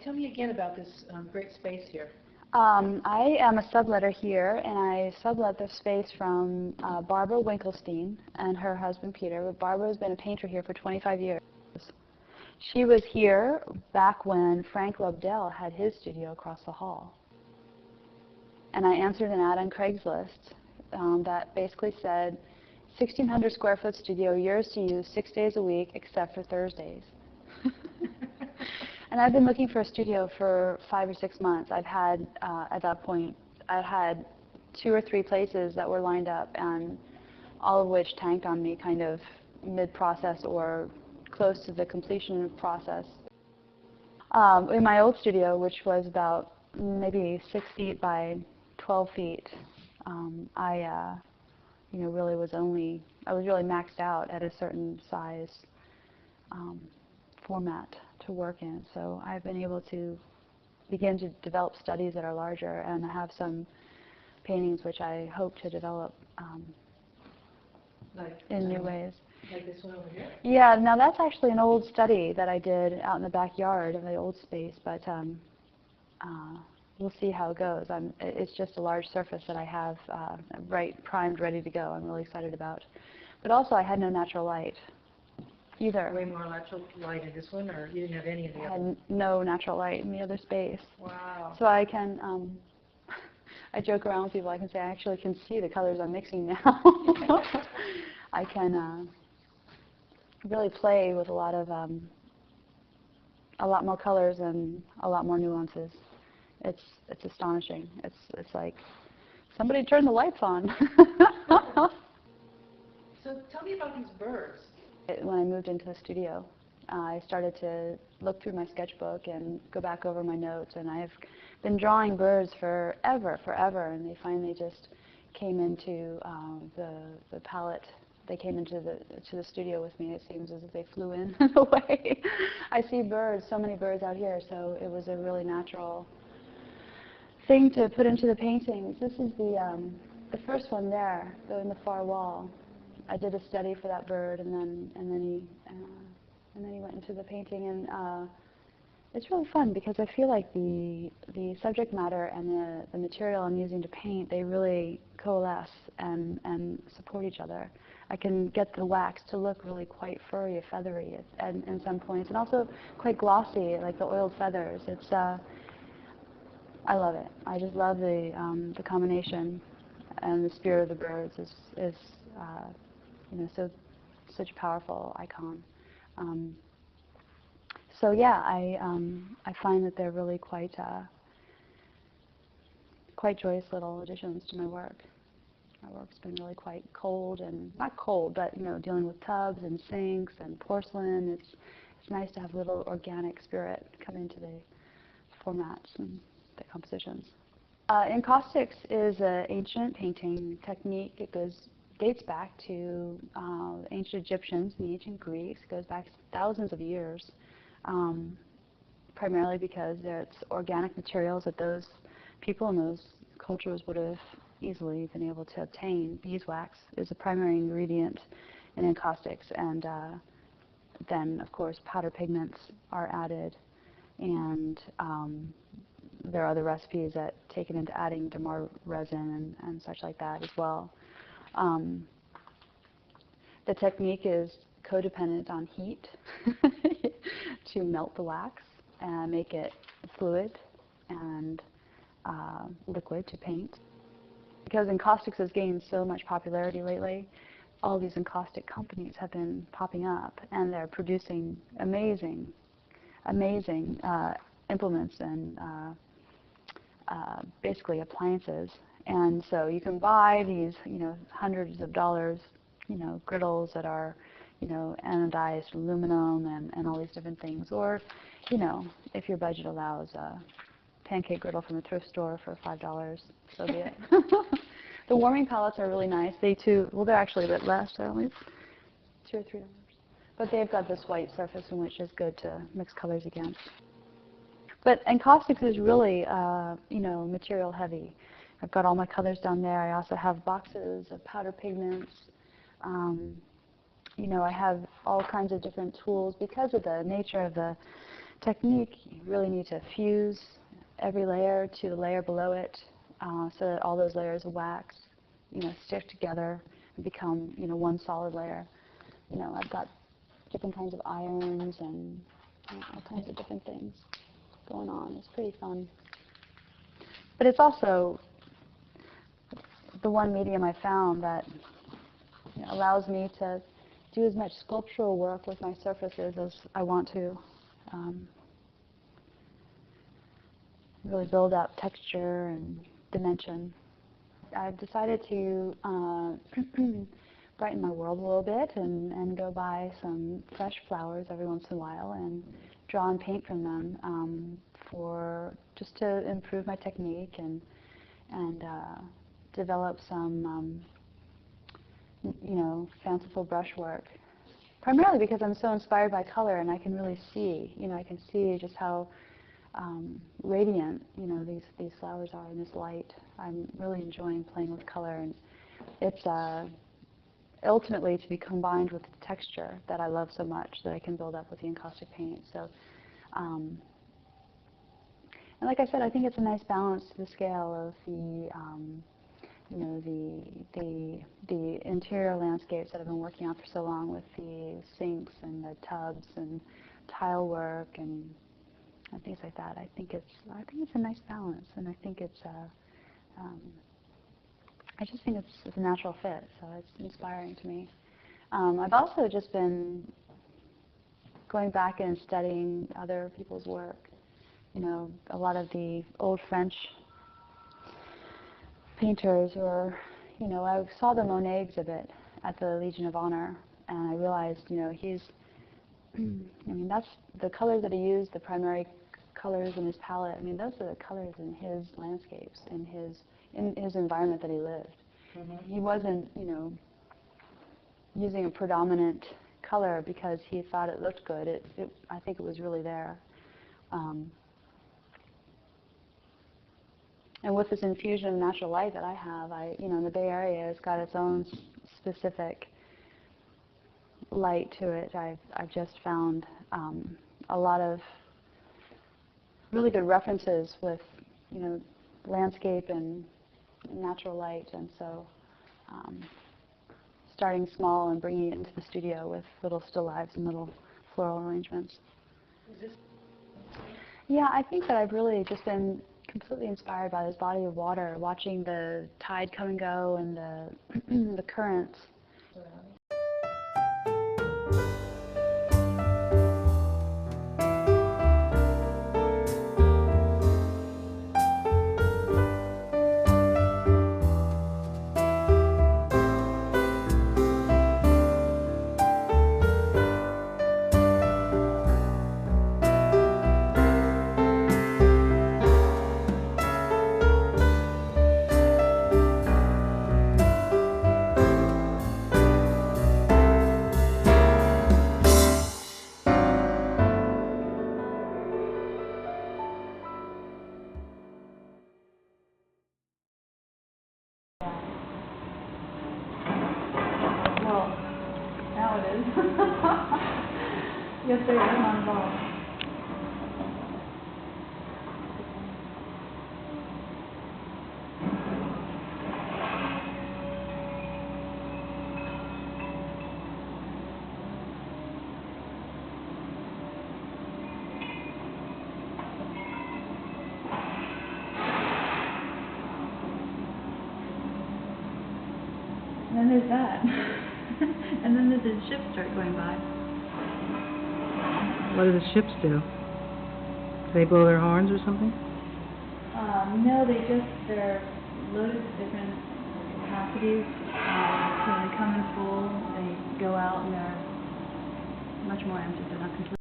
Tell me again about this great space here. I am a subletter here, and I sublet the space from Barbara Winkelstein and her husband Peter. But Barbara has been a painter here for 25 years. She was here back when Frank Lobdell had his studio across the hall. And I answered an ad on Craigslist that basically said, 1,600 square foot studio, yours to use 6 days a week except for Thursdays. And I've been looking for a studio for 5 or 6 months. I've had, at that point, I had 2 or 3 places that were lined up, and all of which tanked on me kind of mid-process or close to the completion process. In my old studio, which was about maybe 6 feet by 12 feet, I really was I was really maxed out at a certain size format to work in. So I've been able to begin to develop studies that are larger, and I have some paintings which I hope to develop in new ways. Like this one over here? Yeah, now that's actually an old study that I did out in the backyard of the old space, but we'll see how it goes. It's just a large surface that I have primed, ready to go. I'm really excited about. But also I had no natural light either. Way more natural light in this one, or you didn't have any in the other? I had no natural light in the other space. Wow. So I can, I joke around with people, I can say I actually can see the colors I'm mixing now. I can really play with a lot more colors and a lot more nuances. It's astonishing. It's like somebody turned the lights on. So tell me about these birds. When I moved into the studio, I started to look through my sketchbook and go back over my notes, and I've been drawing birds forever, and they finally just came into the palette. They came into the studio with me. It seems as if they flew in a way. I see birds, so many birds out here, so it was a really natural thing to put into the paintings. This is the first one there, in the far wall. I did a study for that bird, and then he went into the painting, and it's really fun because I feel like the subject matter and the material I'm using to paint, they really coalesce and support each other. I can get the wax to look really quite furry or feathery in some points, and also quite glossy, like the oiled feathers. I love it. I just love the combination, and the spirit of the birds is such a powerful icon. So yeah, I find that they're really quite joyous little additions to my work. My work's been really quite cold, and not cold, but dealing with tubs and sinks and porcelain. It's nice to have a little organic spirit come into the formats and the compositions. Encaustics is an ancient painting technique. It dates back to the ancient Egyptians and the ancient Greeks. It goes back thousands of years, primarily because it's organic materials that those people in those cultures would have easily been able to obtain. Beeswax is a primary ingredient in encaustics, and then, of course, powder pigments are added, and there are other recipes that take it into adding damar resin and such like that as well. The technique is codependent on heat to melt the wax and make it fluid and liquid to paint. Because encaustics has gained so much popularity lately, all these encaustic companies have been popping up, and they're producing amazing implements and basically appliances. And so you can buy these, hundreds of dollars, griddles that are, anodized aluminum and all these different things. Or, if your budget allows, a pancake griddle from the thrift store for $5, so be it. The warming palettes are really nice. They're actually a bit less. They're only $2 or $3. But they've got this white surface in which is good to mix colors against. But encaustics is really, material heavy. I've got all my colors down there. I also have boxes of powder pigments. I have all kinds of different tools because of the nature of the technique, you really need to fuse every layer to the layer below it, so that all those layers of wax, stick together and become, one solid layer. I've got different kinds of irons and all kinds of different things going on. It's pretty fun. But it's also the one medium I found that allows me to do as much sculptural work with my surfaces as I want to. Really build up texture and dimension. I've decided to brighten my world a little bit and go buy some fresh flowers every once in a while and draw and paint from them for just to improve my technique and develop some fanciful brushwork. Primarily because I'm so inspired by color and I can really see, I can see just how radiant, these flowers are in this light. I'm really enjoying playing with color, and it's ultimately to be combined with the texture that I love so much that I can build up with the encaustic paint. So, and like I said, I think it's a nice balance to the scale of the interior landscapes that I've been working on for so long with the sinks and the tubs and tile work and things like that. I think it's a nice balance, and I think it's I just think it's a natural fit, so it's inspiring to me. I've also just been going back and studying other people's work. A lot of the old French painters, or I saw the Monet exhibit at the Legion of Honor, and I realized, he's that's the colors that he used, the primary colors in his palette. Those are the colors in his landscapes, in his environment that he lived. Mm-hmm. He wasn't, using a predominant color because he thought it looked good. I think it was really there. And with this infusion of natural light that I have, in the Bay Area, it's got its own specific light to it. I've just found a lot of really good references with, landscape and natural light, and so starting small and bringing it into the studio with little still lifes and little floral arrangements. Yeah, I think that I've really just been completely inspired by this body of water, watching the tide come and go and the currents. Well, now it is. Yesterday was not involved. And then there's that. And then the ships start going by. What do the ships do? Do they blow their horns or something? No, they're loaded with different capacities. So they come in full, they go out, and they're much more empty. They're not completely